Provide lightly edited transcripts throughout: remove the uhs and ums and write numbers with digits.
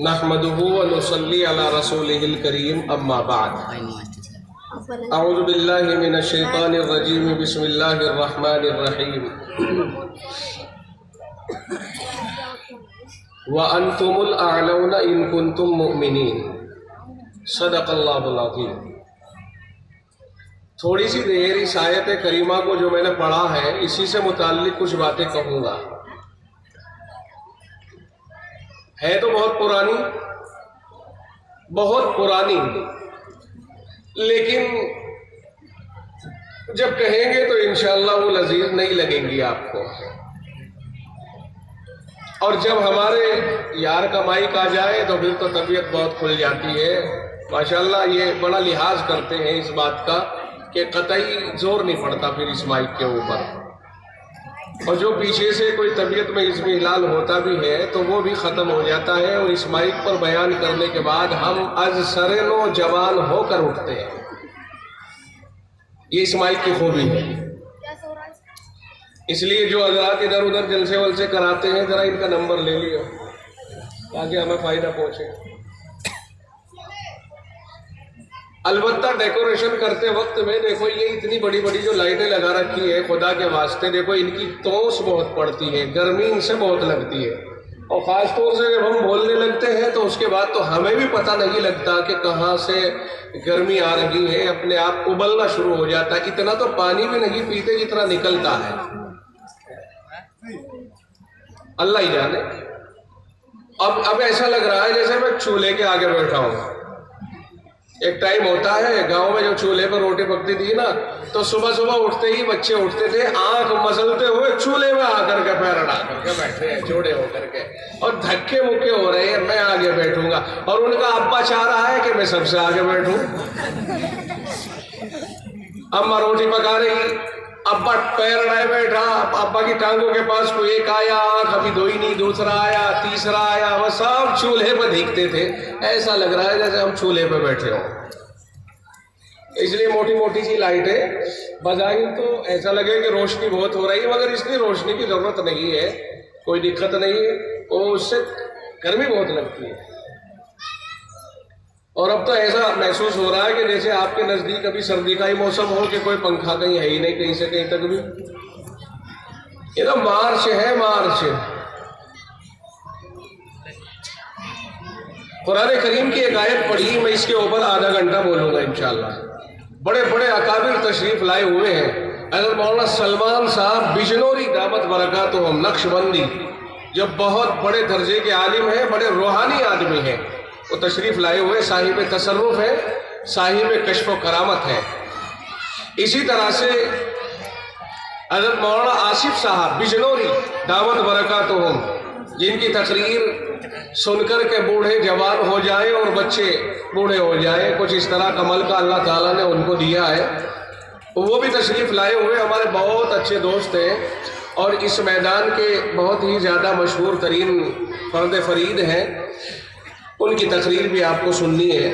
नहमदुहु व नुसल्ली अला रसूलिहिल करीम अम्मा बाद। अऊज़ु बिल्लाहि मिनश शैतानिर रजीम बिस्मिल्लाहिर रहमानिर रहीम। व अंतुमुल अअलौना इन कुंतुम मुमिनीन। सदक़ल्लाहुल अज़ीम। थोड़ी सी देर इस आयत करीमा को जो मैंने पढ़ा है इसी से मुताल्लिक कुछ बातें कहूँगा। है तो बहुत पुरानी, लेकिन जब कहेंगे तो इंशाअल्लाह वो लजीज नहीं लगेंगी आपको। और जब हमारे यार का माइक आ जाए तो फिर तो तबीयत बहुत खुल जाती है। माशाअल्लाह ये बड़ा लिहाज करते हैं इस बात का कि कतई जोर नहीं पड़ता फिर इस माइक के ऊपर। और जो पीछे से कोई तबीयत में इसमें हिलाल होता भी है तो वो भी ख़त्म हो जाता है। और इस माइक पर बयान करने के बाद हम अज सरेनो जवान होकर उठते हैं। ये इस माइक की खूबी है। इसलिए जो हज़रात इधर उधर जलसे वलसे कराते हैं ज़रा इनका नंबर ले लियो ताकि हमें फ़ायदा पहुँचे। अलबत्ता डेकोरेशन करते वक्त में देखो ये इतनी बड़ी बड़ी जो लाइटें लगा रखी है, खुदा के वास्ते देखो इनकी तोस बहुत पड़ती है, गर्मी इनसे बहुत लगती है। और ख़ास तौर से जब हम बोलने लगते हैं तो उसके बाद तो हमें भी पता नहीं लगता कि कहाँ से गर्मी आ रही है, अपने आप उबलना शुरू हो जाता है। इतना तो पानी भी नहीं पीते जितना निकलता है, अल्लाह ही जाने। अब ऐसा लग रहा है जैसे मैं चूल्हे के आगे बैठा हूँ। एक टाइम होता है गांव में जो चूल्हे पर रोटी पकती थी ना, तो सुबह सुबह उठते ही बच्चे उठते थे, आंख मसलते हुए चूल्हे में आकर के पैर अड़ा करके बैठे हैं जोड़े होकर के, और धक्के मुक्के हो रहे हैं मैं आगे बैठूंगा। और उनका अब्बा चाह रहा है कि मैं सबसे आगे बैठूं। अम्मा रोटी पका रही, अब्बा पैर अड़ाए बैठा, अब्बा की टांगों के पास कोई एक आया, आंख अभी धोई नहीं, दूसरा आया, तीसरा आया, वह सब चूल्हे पर दिखते थे। ऐसा लग रहा है जैसे हम चूल्हे पर बैठे हों। इसलिए मोटी मोटी सी लाइटें बजाई तो ऐसा लगे कि रोशनी बहुत हो रही है, मगर इसकी रोशनी की जरूरत नहीं है, कोई दिक्कत नहीं है। और उससे गर्मी बहुत लगती है। और अब तो ऐसा महसूस हो रहा है कि जैसे आपके नजदीक अभी सर्दी का ही मौसम हो कि कोई पंखा कहीं है ही नहीं, कहीं से कहीं तक भी। ये तो मार्च है, मार्च। कुरान करीम की एक आयत पढ़ी, मैं इसके ऊपर आधा घंटा बोलूंगा इंशाअल्लाह। बड़े बड़े अकाबिर तशरीफ लाए हुए हैं। हज़रत मौलाना सलमान साहब बिजनौरी दामत बरकातुहुम नक्शबंदी, जो बहुत बड़े दर्जे के आलिम हैं, बड़े रूहानी आदमी हैं, वो तशरीफ लाए हुए, साहिब तसर्रुफ है, साहिब कश्फ व करामत है। इसी तरह से हज़रत मौलाना आसिफ साहब बिजनौरी दामत बरकातुहुम, जिनकी तकरीर सुनकर के बूढ़े जवान हो जाए और बच्चे बूढ़े हो जाए, कुछ इस तरह कमल का अल्लाह ताला ने उनको दिया है, वो भी तशरीफ लाए हुए हमारे बहुत अच्छे दोस्त हैं और इस मैदान के बहुत ही ज़्यादा मशहूर तरीन फर्द फरीद हैं। उनकी तकरीर भी आपको सुननी है।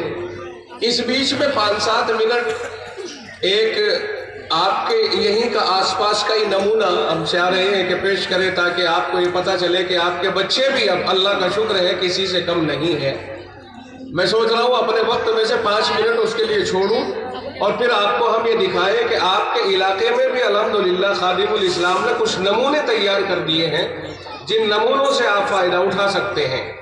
इस बीच में 5-7 मिनट एक आपके यहीं का आसपास का ही नमूना हम चाह रहे हैं कि पेश करें, ताकि आपको ये पता चले कि आपके बच्चे भी अब अल्लाह का शुक्र है किसी से कम नहीं है। मैं सोच रहा हूँ अपने वक्त में से 5 मिनट उसके लिए छोड़ूं और फिर आपको हम ये दिखाएं कि आपके इलाके में भी अल्हम्दुलिल्लाह खादिमुल इस्लाम ने कुछ नमूने तैयार कर दिए हैं, जिन नमूनों से आप फ़ायदा उठा सकते हैं।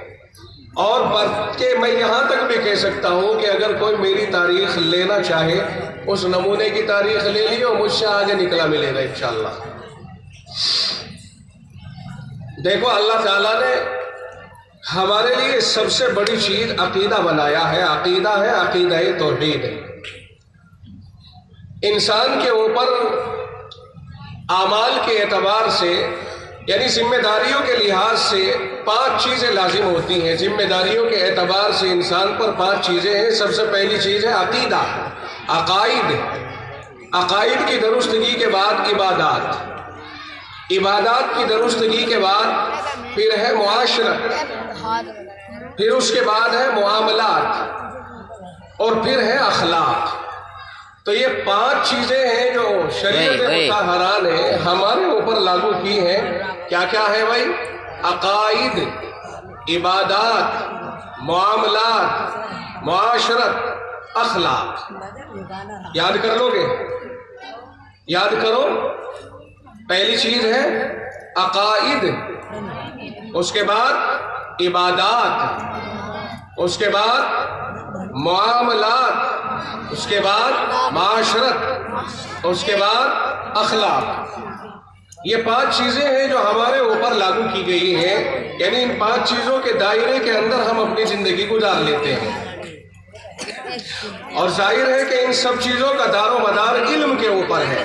और बल्कि मैं यहाँ तक भी कह सकता हूँ कि अगर कोई मेरी तारीख लेना चाहे, उस नमूने की तारीख ले ली और मुझसे आगे निकला मिलेगा इंशाअल्लाह। देखो अल्लाह ताला ने हमारे लिए सबसे बड़ी चीज़ अकीदा बनाया है। अकीदा है, अकीदा तौहीद है। इंसान के ऊपर आमाल के एतबार से, यानी जिम्मेदारियों के लिहाज से 5 चीज़ें लाजिम होती हैं। जिम्मेदारियों के एतबार से इंसान पर 5 चीज़ें हैं। सबसे पहली चीज़ है अकीदा, अकाइद। अकाइद की दुरुस्तगी के बाद इबादात, इबादात की दुरुस्तगी के बाद फिर है मुआशरत, फिर उसके बाद है मुआमलात और फिर है अखलाक। तो ये 5 चीज़ें हैं जो शरीयत मुतहरा ने हमारे ऊपर लागू की हैं। क्या क्या है भाई? अकाइद, इबादात, معاملات، معاشرت، اخلاق. یاد کر لو گے؟ یاد کرو. پہلی چیز ہے عقائد، اس کے بعد عبادات، اس کے بعد معاملات، اس کے بعد معاشرت، اس کے بعد اخلاق. یہ 5 چیزیں ہیں جو ہمارے اوپر لاگو کی گئی ہیں، یعنی ان 5 چیزوں کے دائرے کے اندر ہم اپنی زندگی گزار لیتے ہیں. اور ظاہر ہے کہ ان سب چیزوں کا دار و مدار علم کے اوپر ہے.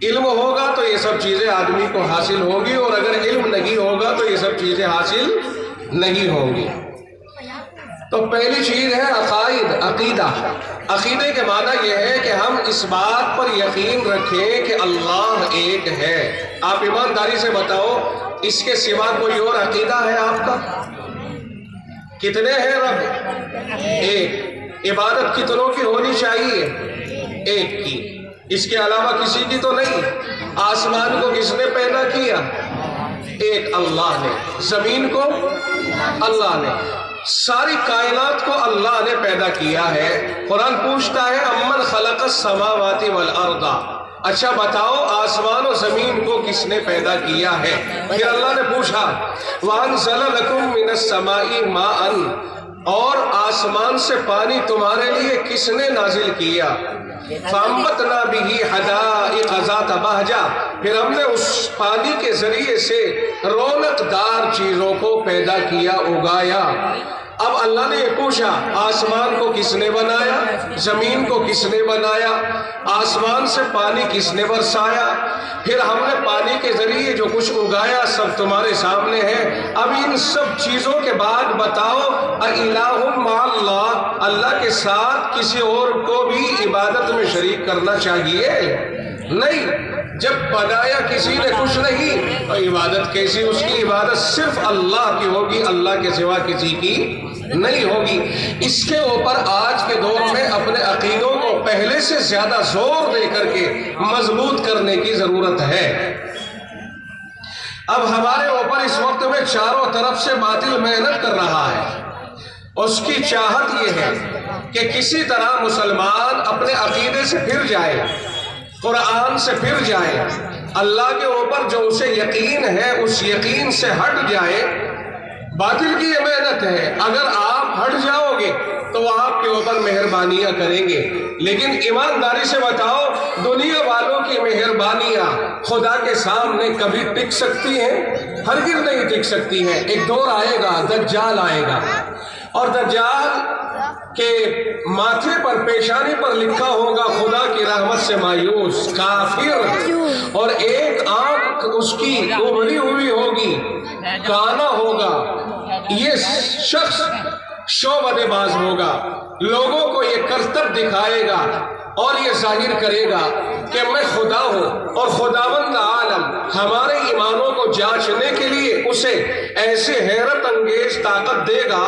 علم ہوگا تو یہ سب چیزیں آدمی کو حاصل ہوں گی، اور اگر علم نہیں ہوگا تو یہ سب چیزیں حاصل نہیں ہوں گی. تو پہلی چیز ہے عقائد، عقیدہ. عقیدے کے معنی یہ ہے کہ ہم اس بات پر یقین رکھیں کہ اللہ ایک ہے. آپ ایمانداری سے بتاؤ، اس کے سوا کوئی اور عقیدہ ہے آپ کا؟ کتنے ہیں رب؟ ایک. عبادت کتنوں کی ہونی چاہیے؟ ایک کی. اس کے علاوہ کسی کی تو نہیں. آسمان کو کس نے پیدا کیا؟ ایک اللہ نے. زمین کو اللہ نے. ساری کائنات کو اللہ نے پیدا کیا ہے. قرآن پوچھتا ہے امن خلق السماوات والارض، اچھا بتاؤ آسمان و زمین کو کس نے پیدا کیا ہے؟ پھر اللہ نے پوچھا وَأَنزَلَ لَكُم مِّنَ السَّمَاءِ مَاءً، اور آسمان سے پانی تمہارے لیے کس نے نازل کیا؟ فَأَنبَتْنَا بِهِ حَدَائِقَ ذَاتَ بَهْجَةٍ، پھر ہم نے اس پانی کے ذریعے سے رونق دار چیزوں کو پیدا کیا، اگایا. اب اللہ نے یہ پوچھا آسمان کو کس نے بنایا؟ زمین کو کس نے بنایا؟ آسمان سے پانی کس نے برسایا؟ پھر ہم نے پانی کے ذریعے جو کچھ اگایا سب تمہارے سامنے ہے. اب ان سب چیزوں کے بعد بتاؤ اِلَٰهٌ مَّعَ اللَّهِ، اللہ کے ساتھ کسی اور کو بھی عبادت میں شریک کرنا چاہیے؟ نہیں. جب بنایا کسی نے کچھ نہیں تو عبادت کیسی؟ اس کی عبادت صرف اللہ کی ہوگی، اللہ کے سوا کسی کی نہیں ہوگی. اس کے اوپر آج کے دور میں اپنے عقیدوں کو پہلے سے زیادہ زور دے کر کے مضبوط کرنے کی ضرورت ہے. اب ہمارے اوپر اس وقت میں چاروں طرف سے باطل محنت کر رہا ہے. اس کی چاہت یہ ہے کہ کسی طرح مسلمان اپنے عقیدے سے پھر جائے، قرآن سے پھر جائے، اللہ کے اوپر جو اسے یقین ہے اس یقین سے ہٹ جائے. باطل کی یہ محنت ہے. اگر آپ ہٹ جاؤ گے تو وہ آپ کے اوپر مہربانیاں کریں گے، لیکن ایمانداری سے بتاؤ دنیا والوں کی مہربانیاں خدا کے سامنے کبھی ٹک سکتی ہیں؟ ہرگز نہیں ٹک سکتی ہیں. ایک دور آئے گا، دجال آئے گا، اور دجال کے ماتھے پر، پیشانی پر لکھا ہوگا خدا کی رحمت سے مایوس، کافر، اور ایک آنکھ اس کی ابھری ہوئی ہوگی، کانا ہوگا. یہ شخص شعبدے باز ہوگا، لوگوں کو یہ کرتب دکھائے گا اور یہ ظاہر کرے گا کہ میں خدا ہوں. اور خداوند عالم ہمارے ایمانوں کو جانچنے کے لیے اسے ایسے حیرت انگیز طاقت دے گا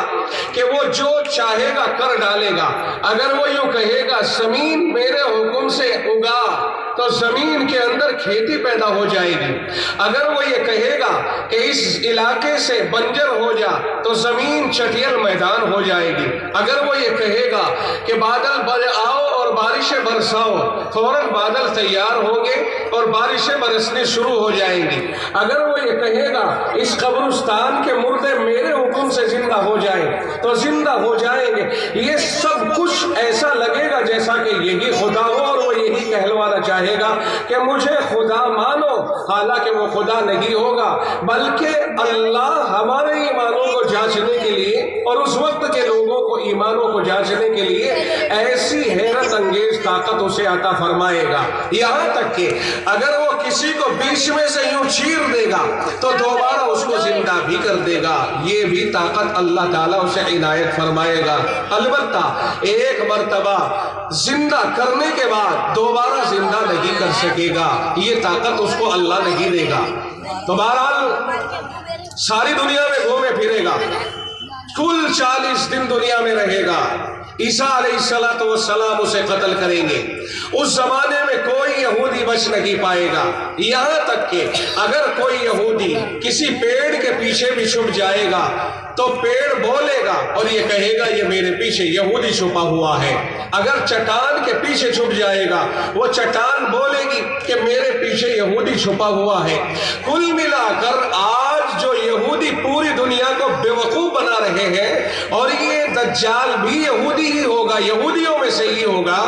کہ وہ جو چاہے گا کر ڈالے گا. اگر وہ یوں کہے گا زمین میرے حکم سے اگا تو زمین کے اندر کھیتی پیدا ہو جائے گی. اگر وہ یہ کہے گا کہ اس علاقے سے بنجر ہو جا تو زمین چٹیل میدان ہو جائے گی. اگر وہ یہ کہے گا کہ بادل آؤ اور بارشیں برساؤ، فوراً بادل تیار ہوں گے اور بارشیں برسنے شروع ہو جائیں گی. اگر وہ یہ کہے گا اس قبرستان کے مردے میرے حکم سے زندہ ہو جائیں تو زندہ ہو جائیں گے. یہ سب کچھ ایسا لگے گا جیسا کہ یہی خدا ہو، اور وہ یہی کہلوانا چاہے گا کہ مجھے خدا مانو، حالانکہ وہ خدا نہیں ہوگا بلکہ اللہ ہمارے ایمانوں کو جانچنے کے لیے اور اس وقت کے لوگوں کو ایمانوں کو جانچنے کے لیے ایسی حیرت انگیز طاقت اسے عطا فرمائے گا. یہاں تک کہ اگر وہ کسی کو بیچ میں سے یوں چیر دے گا تو دوبارہ اس کو زندہ بھی کر دے گا. یہ بھی طاقت اللہ تعالیٰ اسے عنایت فرمائے گا. البتہ ایک مرتبہ زندہ کرنے کے بعد دوبارہ زندہ نہیں کر سکے گا، یہ طاقت اس کو اللہ نہیں دے گا. تو بہرحال ساری دنیا میں گھومے پھرے گا، کل 40 دن دنیا میں رہے گا، ईसा अलैहिस्सलाम उसे कत्ल करेंगे। उस जमाने में कोई यहूदी बच नहीं पाएगा, यहाँ तक कि अगर कोई यहूदी किसी पेड़ के पीछे भी छुप जाएगा तो पेड़ बोलेगा और ये कहेगा ये मेरे पीछे यहूदी छुपा हुआ है। अगर चट्टान के पीछे छुप जाएगा वो चट्टान बोलेगी कि मेरे पीछे यहूदी छुपा हुआ है। कुल मिलाकर आज जो यहूदी पूरी दुनिया को बेवकूफ बना रहे हैं, और ये दज्जाल भी यहूदी ही होगा, यहूदियों में से ही होगा।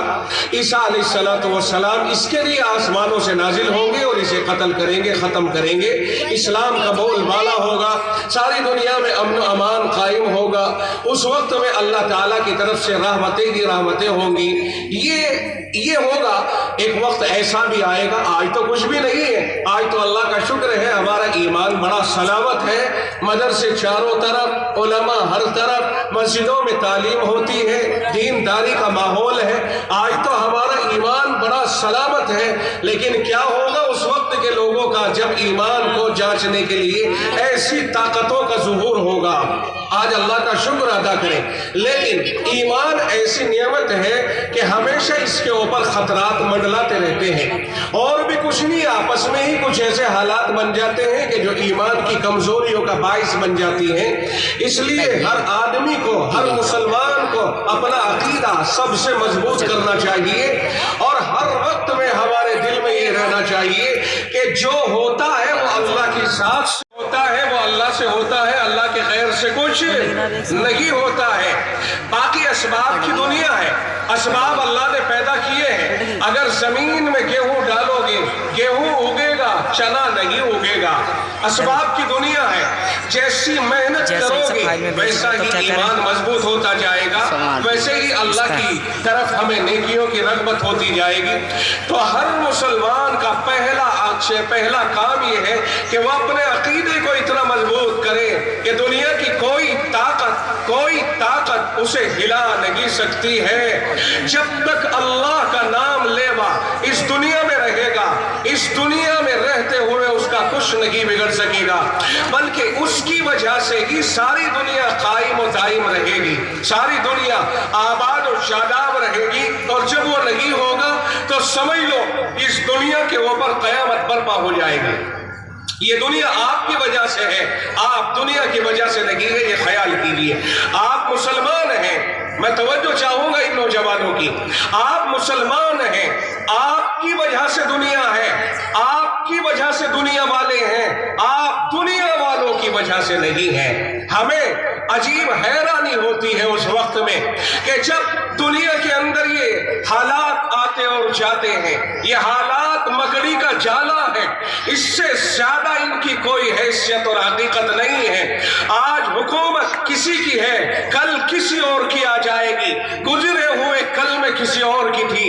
ईसा अलैहिस्सलाम इसके लिए आसमानों से नाजिल होंगे और इसे कत्ल करेंगे, ख़त्म करेंगे। इस्लाम का बोलबाला होगा, सारी दुनिया में अमन अमान कायम होगा। उस वक्त में अल्लाह ताला की तरफ से रहमतें ही रहमतें होंगी। ये होगा। एक वक्त ऐसा भी आएगा, आज तो कुछ भी नहीं है, आज तो अल्लाह का शुक्र है हमारा ईमान बड़ा सलामत है। मदरसे चारों तरफ, उलमा हर तरफ, मस्जिदों में तालीम होती है, दीनदारी का माहौल है, आज तो हमारा ईमान बड़ा सलामत है। लेकिन क्या होगा उस वक्त के लोगों का जब ईमान को जांचने के लिए ऐसी ताकतों का ज़ुहूर होगा। आज अल्लाह का शुक्र अदा करें, लेकिन ईमान ऐसी नियमत है कि हमेशा इसके ऊपर खतरात मंडलाते रहते हैं, और भी कुछ नहीं, आपस में ही कुछ ऐसे हालात बन जाते हैं कि जो ईमान की कमजोरियों का बाइस बन जाती हैं। इसलिए हर आदमी को, हर मुसलमान को अपना अकीदा सबसे मजबूत करना चाहिए, और हर वक्त में हमारे दिल में ये रहना चाहिए कि जो होता है वो अल्लाह की साथ से होता है, वो अल्लाह से होता है, अल्लाह के खैर से कुछ नहीं होता है। बाकी असबाब की दुनिया है, असबाब अल्लाह ने पैदा किए हैं। अगर जमीन में गेहूं डालोगे, गेहूं उगेगा, चना नहीं उगेगा। असबाब की दुनिया है, जैसी मेहनत करोगे वैसा ही ईमान मजबूत होता जाएगा, वैसे ही अल्लाह की तरफ हमें नेकियों की रग़बत होती जाएगी। तो हर मुसलमान का पहला काम ये है कि वह अपने अकीदे को इतना मजबूत करे कि दुनिया की कोई ताकत उसे हिला नहीं सकती है। जब तक अल्लाह का नाम लेवा इस दुनिया में रहेगा, इस दुनिया में रहते हुए उसका कुछ नहीं बिगड़ सकेगा, बल्कि उसकी वजह से ही सारी दुनिया कायम और दायम रहेगी, सारी दुनिया आबाद और शादाब रहेगी। और जब वो नहीं होगा तो समझ लो इस दुनिया के ऊपर क़यामत बर्पा हो जाएगी। ये दुनिया आपकी वजह से है, आप दुनिया की वजह से नहीं है, ये ख्याल कीजिए। आप मुसलमान हैं, मैं तवज्जो चाहूंगा इन नौजवानों की, आप मुसलमान हैं, आपकी वजह से दुनिया है, आपकी वजह से दुनिया वाले हैं, आप दुनिया वालों की वजह से नहीं हैं। हमें अजीब हैरानी होती है उस वक्त में कि जब दुनिया के अंदर ये हालात आते और जाते हैं, ये हालात मकड़ी का जाला है, इससे ज्यादा इनकी कोई हैसियत और हकीकत नहीं है। आज हुकूमत किसी की है, कल किसी और की आ जाएगी, गुजरे हुए कल में किसी और की थी।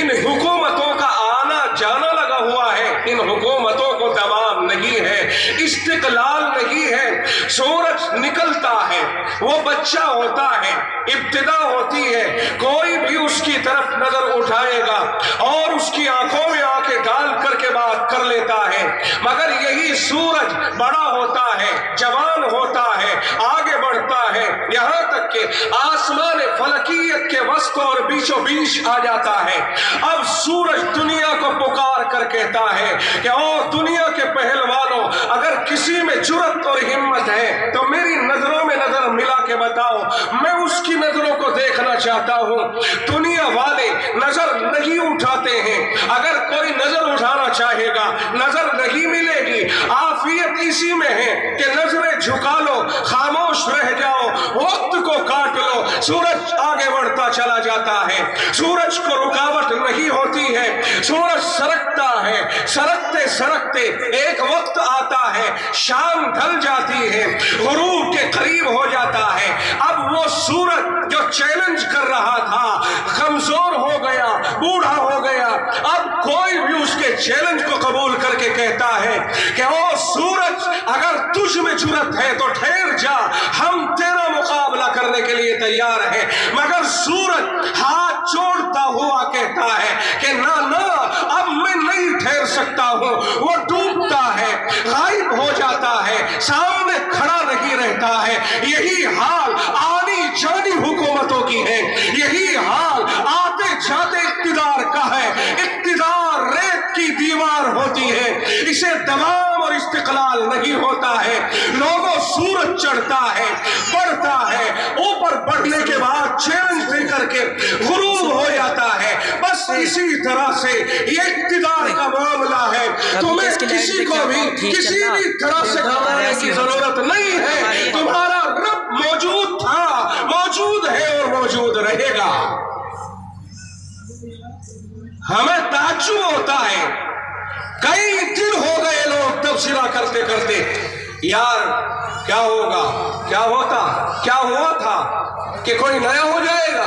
इन हुकूमतों का आना जाना लगा हुआ है, इन हुकूमतों को तमाम नहीं है, इस्तिकलाल नहीं है। सूरज निकलता है, वो बच्चा होता है, इब्तिदा होती है, कोई भी उसकी तरफ नजर उठाएगा और उसकी आंखों में आंखें डाल करके बात कर लेता है, मगर यही सूरज बड़ा होता है, जवान होता है, आगे बढ़ता है, यहाँ तक कि आसमान फलकियत के वस्त और बीचों बीच आ जाता है। अब सूरज दुनिया को पुकार कर कहता है कि ओ दुनिया के पहलवानों, अगर किसी में जुर्रत और हिम्मत है तो मेरी नजरों में नजर मिला के बताओ, मैं उसकी नजरों को देखना चाहता हूँ। दुनिया वाले नजर नहीं उठाते हैं, अगर कोई नजर उठाना चाहेगा नजर नहीं मिलेगी। आफियत इसी में है कि नजरें झुका लो, खामोश रह जाओ, वक्त को काट लो। सूरज आगे बढ़ता चला जाता है, सूरज को रुकावट नहीं होती है, सूरज सरकता है, सरकते सरकते एक वक्त आता है, शाम ढल जाती है, गुरूब के करीब हो जाता है। अब वो सूरज जो चैलेंज कर रहा था कमजोर हो गया, बूढ़ा हो गया, अब कोई भी उसके चैलेंज को कबूल करके कहता है कि ओ सूरज, अगर तुझ में जुर्रत है तो ठहर जा, हम तेरा मुकाबला करने के लिए तैयार हैं। मगर सूरज हाथ जोड़ता हुआ कहता है कि ना ना, अब मैं नहीं ठहर सकता हूँ। वो डूबता है, गायब हो जाता है, सामने खड़ा नहीं रहता है। यही हाल आनी जानी हुकूमतों की है, دوام اور استقلال نہیں ہوتا ہے. لوگوں سورج چڑھتا ہے, بڑھتا ہے, اوپر بڑھنے کے بعد چیلنج دے کر کے غروب ہو جاتا ہے. بس اسی طرح سے یہ اقتدار کا معاملہ ہے. تمہیں کسی کو بھی کسی بھی طرح سے گھبرانے کی ضرورت نہیں ہے. تمہارا رب موجود تھا, موجود ہے اور موجود رہے گا. ہمیں تعجب ہوتا ہے, کئی دن ہو گئے لوگ تبصرہ کرتے کرتے, یار کیا ہوگا, کیا ہوتا, کیا ہوا تھا کہ کوئی نیا ہو جائے گا.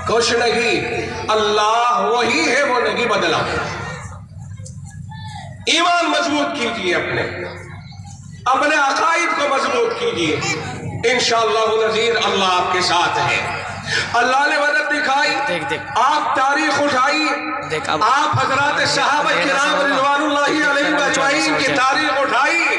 کچھ نہیں, اللہ وہی ہے, وہ نہیں بدلا. ایمان مضبوط کیجئے, اپنے عقائد کو مضبوط کیجئے. انشاءاللہ العزیز اللہ آپ کے ساتھ ہے. اللہ نے مدد دکھائی. آپ تاریخ اٹھائیے, آپ حضرات صحابہ کرام رضوان اللہ علیہم اجمعین کی تاریخ اٹھائیے.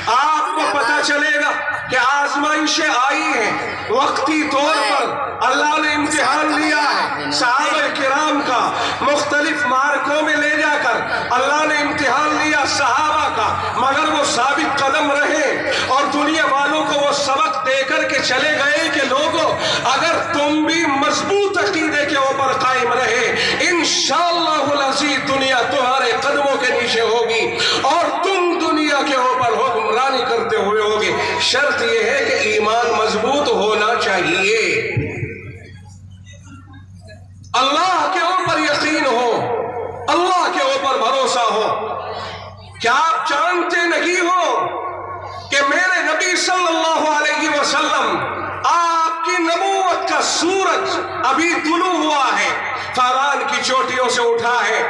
آپ کو پتہ چلے گا کہ آزمائشیں آئی ہیں وقتی طور پر. اللہ نے امتحان لیا ہے صحابہ کرام کا, مختلف مارکوں میں لے جا کر اللہ نے امتحان لیا صحابہ کا, مگر وہ ثابت قدم رہے اور دنیا والوں کو وہ سبق دے کر کے چلے گئے کہ لوگوں اگر تم بھی مضبوط عقیدے کے اوپر قائم رہے, انشاءاللہ العزیز دنیا تمہارے قدموں کے نیچے ہوگی اور تم دنیا کے اوپر حکمرانی کرتے ہوئے ہوگے. شرط یہ ہے کہ ایمان مضبوط ہونا چاہیے, اللہ کے اوپر یقین ہو, اللہ کے اوپر بھروسہ ہو. کیا آپ جانتے نہیں ہو کہ میرے نبی صلی اللہ علیہ وسلم آپ کی نبوت کا سورج ابھی طلوع ہوا ہے, فاران کی چوٹیوں سے اٹھا ہے.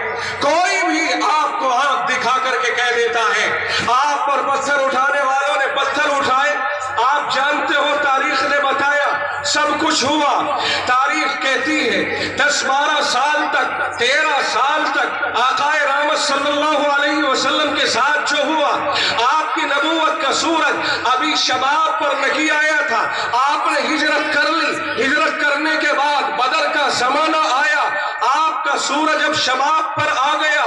کوئی بھی آپ کو آنکھ دکھا کر کے کہہ دیتا ہے, آپ پر پتھر اٹھانے والوں نے پتھر اٹھائے. آپ جانتے ہو تاریخ نے بتایا سب کچھ ہوا. تاریخ کہتی ہے 10-12 سال تک, 13 سال تک آقائے رحمت صلی اللہ علیہ وسلم کے ساتھ جو ہوا, آپ کی نبوت کا سورج ابھی شباب پر نہیں آیا تھا. آپ نے ہجرت کر لی, ہجرت کرنے کے بعد بدر کا زمانہ آیا, آپ کا سورج اب شباب پر آ گیا.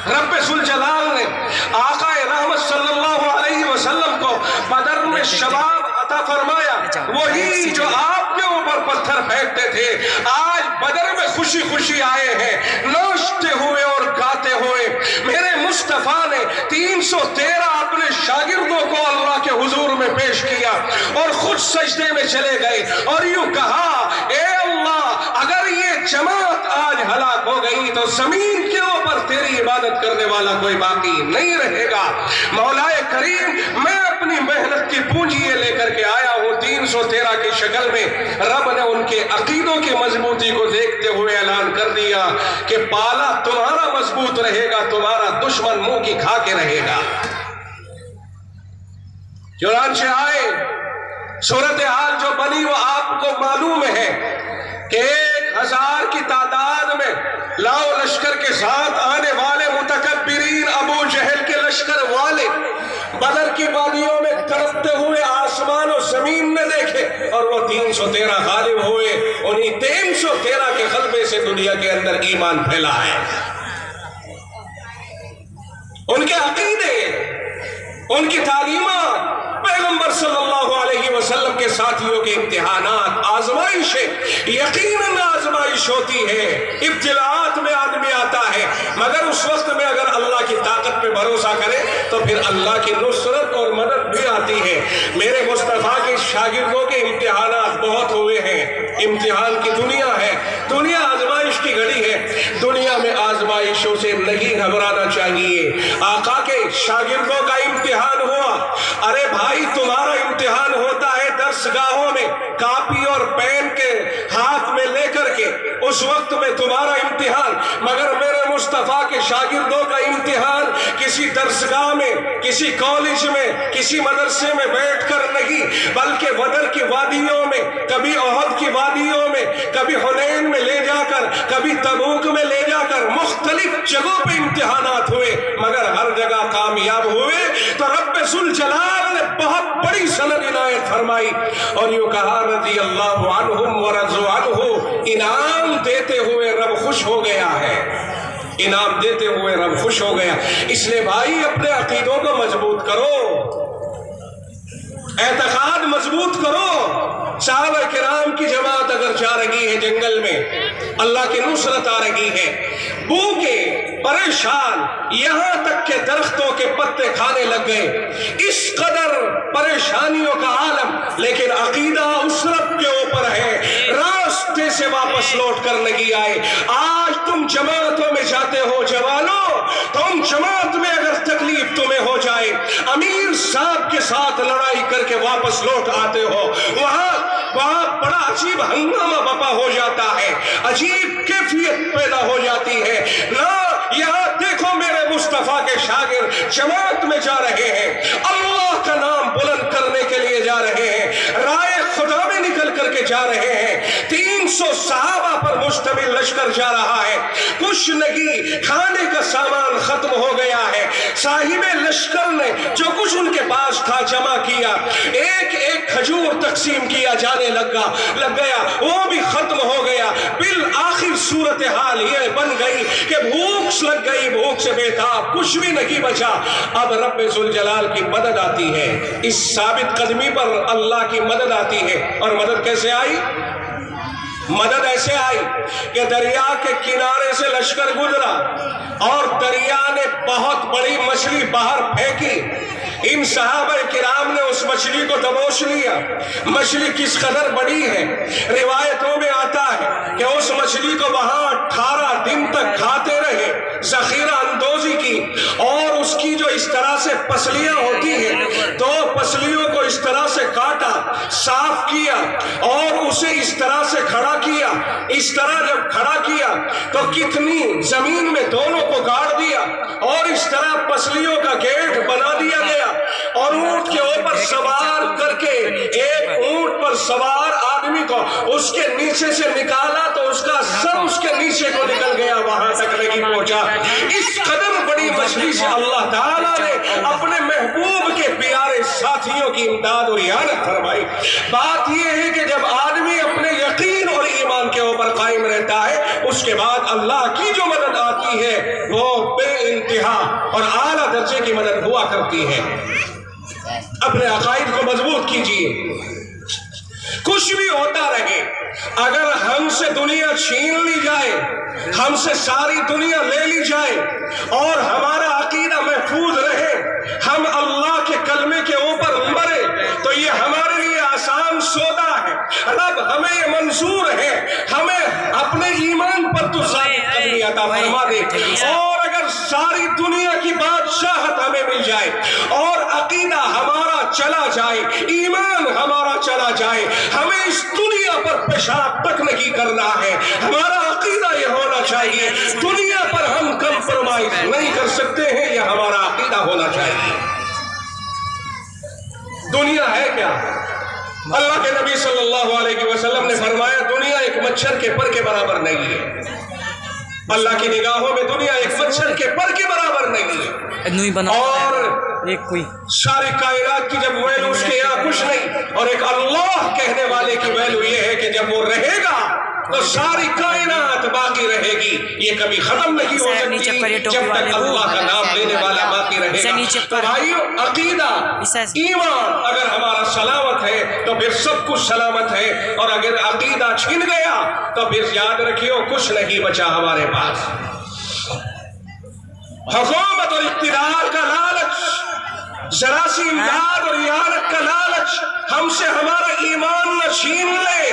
رب ذوالجلال نے آقائے رحمت صلی اللہ علیہ وسلم کو بدر میں شباب عطا فرمایا. وہی جو آپ کے اوپر پتھر پھینکتے تھے آج بدر میں خوشی خوشی آئے ہیں, ناچتے ہوئے اور گاتے ہوئے. میرے مصطفیٰ نے 313 اپنے شاگردوں کو اللہ کے حضور میں پیش کیا اور خود سجدے میں چلے گئے اور یوں کہا, اے اللہ اگر یہ جماعت آج ہلاک ہو گئی تو زمین کے اوپر تیری عبادت کرنے والا کوئی باقی نہیں رہے گا. مولا کریم میں اپنی محنت کی پونجی لے کر کے آیا ہوں 313 کی شکل میں. رب نے ان کے عقیدوں کی مضبوطی کو دیکھتے ہوئے اعلان کر دیا کہ پالا تمہارا مضبوط رہے گا, تمہارا دشمن منہ کی کھا کے رہے گا. چنانچہ آئے, صورتحال جو بنی وہ آپ کو معلوم ہے کہ 1000 کی تعداد میں لاؤ لشکر کے ساتھ آنے والے متکبرین ابو جہل کے لشکر والے بدر کی وادیوں میں تڑپتے ہوئے آسمان و زمین میں دیکھے اور وہ 313 غالب ہوئے. انہیں 313 کے غلبے سے دنیا کے اندر ایمان پھیلا ہے. ان کے عقیدے, ان کی تعلیمات, پیغمبر صلی اللہ علیہ وسلم کے ساتھیوں کے امتحانات, آزمائشیں یقیناً آزمائش ہوتی ہے. ابتلاءات میں آدمی آتا ہے مگر اس وقت میں اگر اللہ کی طاقت پہ بھروسہ کرے تو پھر اللہ کی نصرت اور مدد بھی آتی ہے. میرے مصطفیٰ کے شاگردوں کے امتحانات بہت ہوئے ہیں. امتحان کی دنیا ہے, دنیا آزمائش کی گھڑی ہے. دنیا میں آزمائشوں سے نہیں گھبرانا چاہیے. آقا کے شاگردوں کا امتحان ہوا. ارے بھائی تمہارا امتحان ہوتا ہے درسگاہوں میں کاپی اور پین کے ہاتھ میں لے کر کے, اس وقت میں تمہارا امتحان. مگر میرے مصطفیٰ کے شاگردوں کا امتحان کسی درسگاہ میں, کسی کالج میں, کسی مدرسے میں بیٹھ کر نہیں, بلکہ بدر کی وادیوں میں, کبھی احد کی وادیوں میں, کبھی حنین میں لے جا کر, کبھی تبوک میں لے جا کر, مختلف جگہوں پہ امتحانات ہوئے مگر ہر جگہ کامیاب ہوئے. تو رب ذوالجلال نے بہت بڑی سند عنایت فرمائی اور یوں کہا رضی اللہ عنہم ورضوا عنہ, انعام دیتے ہوئے رب خوش ہو گیا ہے. इनाम देते हुए रब खुश हो गया। इसलिए भाई अपने अकीदों को मजबूत करो, एतकाद मजबूत करो। सहाबा किराम की जमात अगर जा रही है जंगल में, अल्लाह की नुसरत आ रही है, भूखे परेशान, यहां तक के दरख्तों के पत्ते खाने लग गए, इस कदर परेशानियों का आलम, लेकिन अकीदा उस रब के ऊपर है, रास्ते से वापस लौट कर नहीं आए। आज तुम जमातों में जाते हो जवानों, तुम जमात में अगर तकलीफ तुम्हें हो जाए, अमीर साहब के साथ लड़ाई करके वापस लौट आते हो, वहां बड़ा अजीब हंगामा बपा हो जाता है, अजीब कैफियत पैदा हो जाती है ना। यहाँ देखो मेरे मुस्तफा के शागिर्द जमात में जा रहे हैं, अल्लाह का नाम बुलंद करने के लिए जा रहे हैं, राय खुदा में निकल करके जा रहे हैं, 300 सहाबा पर मुश्तमिल लश्कर जा रहा है, कुछ नहीं, खाने का सामान खत्म हो गया है। साहिबे लश्कर ने जो कुछ उनके पास था जमा किया, एक एक खजूर तकसीम किया जाने लग गया, वो भी खत्म हो गया। बिल आखिर सूरत हाल ये बन गई कि भूख लग गई, भूख से बेताब, कुछ भी नहीं बचा। अब रब्बे जुल जलाल की मदद आती है, इस साबित कदमी पर अल्लाह की मदद आती है। और मदद कैसे आई? मदद ऐसे आई कि दरिया के किनारे से लश्कर गुजरा और दरिया ने बहुत बड़ी मछली बाहर फेंकी। इन सहाबा किराम ने उस मछली को दबोच लिया। मछली किस कदर बड़ी है, रिवायतों में आता है कि उस मछली को वहां 18 दिन तक खाते रहे, जखीरा अंदोजी की, और उसकी जो इस तरह से पसलियां होती हैं, तो पसलियों को इस तरह से काटा, साफ किया और उसे इस तरह से खड़ा किया। इस तरह जब खड़ा किया तो कितनी जमीन में दोनों को गाड़ दिया और इस तरह पसलियों का गेट बना दिया गया और ऊंट के ऊपर सवार करके, एक ऊंट पर सवार आदमी को उसके नीचे से निकाला तो उसका सर उसके नीचे को निकल गया, वहां तक नहीं पहुंचा। इस कदर बड़ी मछली से अल्लाह ताला ने अपने महबूब के प्यारे साथियों की इमदाद और इयानत फरमाई। बात यह है कि जब आदमी अपने यकीन और ईमान के ऊपर कायम रहता है, उसके बाद अल्लाह की जो मदद आती है वो बेइंतहा और आला दर्जे की मदद हुआ करती है। अपने अकायद को मजबूत कीजिए, कुछ भी होता रहे, अगर हमसे दुनिया छीन ली जाए, हमसे सारी दुनिया ले ली जाए और हमारा अकीदा महफूज रहे, हम अल्लाह के कलमे के ऊपर मरे, तो ये हमारे लिए आसान सौदा है। रब हमें ये मंजूर है, हमें अपने ईमान पर तो साबित कदमी अता फरमा दे। और अगर सारी दुनिया की बादशाहत हमें मिल जाए और अकीदा हमारा चला जाए, ईमान हमारा चला जाए, हमें इस दुनिया पर पेशाब तक नहीं करना है, हमारा अकीदा ये होना चाहिए, दुनिया पर हम कंप्रोमाइज नहीं कर सकते हैं, यह हमारा अकीदा होना चाहिए। दुनिया है क्या? अल्लाह के नबी सल्लल्लाहु अलैहि वसल्लम ने फरमाया, दुनिया एक मच्छर के पर के बराबर नहीं है। अल्लाह की निगाहों में दुनिया एक मच्छर के पर के बराबर नहीं है। और एक कोई सारी कायनात की जब वैल्यू उसके यहाँ कुछ नहीं, और एक अल्लाह कहने वाले की वैल्यू ये है कि जब वो रहेगा तो सारी कायनात बाकी रहेगी, ये कभी खत्म नहीं हो सकती जब तक अल्लाह का नाम लेने वाला बाकी रहेगा। तो भाइयों, अकीदा ईमान अगर हमारा सलामत है तो फिर सब कुछ सलामत है, और अगर अकीदा छिन गया तो फिर याद रखियो कुछ नहीं बचा हमारे पास। हुकूमत और इख्तियार का लालच, जरा सी इमदाद और इयानत का लालच हमसे हमारा ईमान न छीन ले,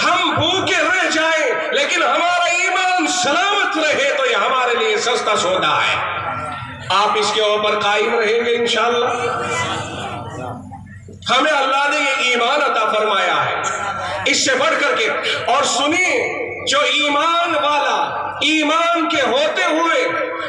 हम भूखे रह जाए लेकिन हमारा ईमान सलामत रहे, तो यह हमारे लिए सस्ता सौदा है। आप इसके ऊपर कायम रहेंगे इंशाअल्लाह। हमें अल्लाह ने ये ईमान अता फरमाया है, इससे बढ़ करके। और सुनिए, जो ईमान वाला ईमान के होते हुए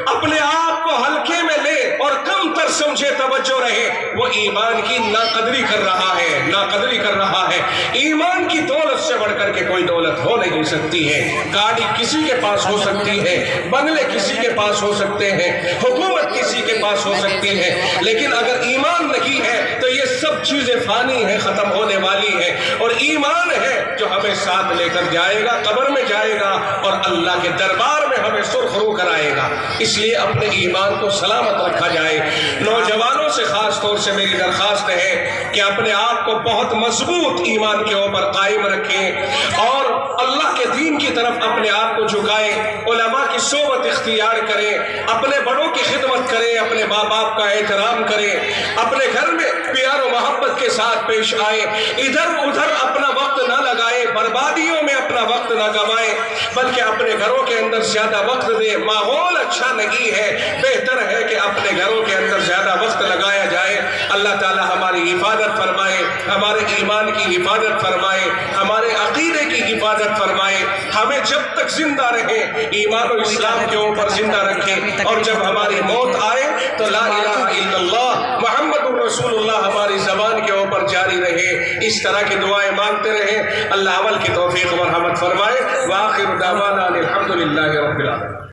अपने आप को हल्के में ले और कम तर समझे, तवज्जो रहे, वो ईमान की नाकदरी कर रहा है, नाकदरी कर रहा है। ईमान की दौलत से बढ़कर के कोई दौलत हो नहीं सकती है। गाड़ी किसी के पास हो सकती है, बंगले किसी के पास हो सकते हैं, हुकूमत किसी के पास हो सकती है, लेकिन अगर ईमान नहीं है तो ये सब चीजें फानी है, खत्म होने वाली है। और ईमान है जो हमें साथ लेकर जाएगा, कब्र में जाएगा और अल्लाह के दरबार में ہمیں سرخرو کرائے گا. اس لیے اپنے ایمان کو سلامت رکھا جائے. نوجوانوں سے خاص طور سے میری درخواست ہے کہ اپنے آپ کو بہت مضبوط ایمان کے اوپر قائم رکھیں اور اللہ کے دین کی طرف اپنے آپ کو جھکائیں. علماء کی صحبت اختیار کریں, اپنے بڑوں کی خدمت کریں, اپنے ماں باپ کا احترام کریں, اپنے گھر میں پیار و محبت کے ساتھ پیش آئیں, ادھر ادھر اپنا وقت نہ لگائیں, بربادیوں میں اپنا وقت نہ گوائیں, بلکہ اپنے گھروں کے اندر زیادہ وقت دیں. ماحول اچھا نہیں ہے, بہتر ہے کہ اپنے گھروں کے اندر زیادہ وقت لگایا جائے. اللہ تعالی ہماری حفاظت فرمائے, ہمارے ایمان کی حفاظت فرمائے, ہمارے عقیدے کی حفاظت فرمائے. ہمیں جب تک زندہ رہیں ایمان و اسلام کے اوپر زندہ رکھیں, اور جب ہماری موت آئے تو لا الہ الا اللہ محمد رسول اللہ ہماری زبان کے اوپر جاری رہے. اس طرح کی دعائیں مانگتے رہیں. اللہ عمل کی توفیق و مرحمت فرمائے. وآخر دعوانا الحمدللہ رب العالمین.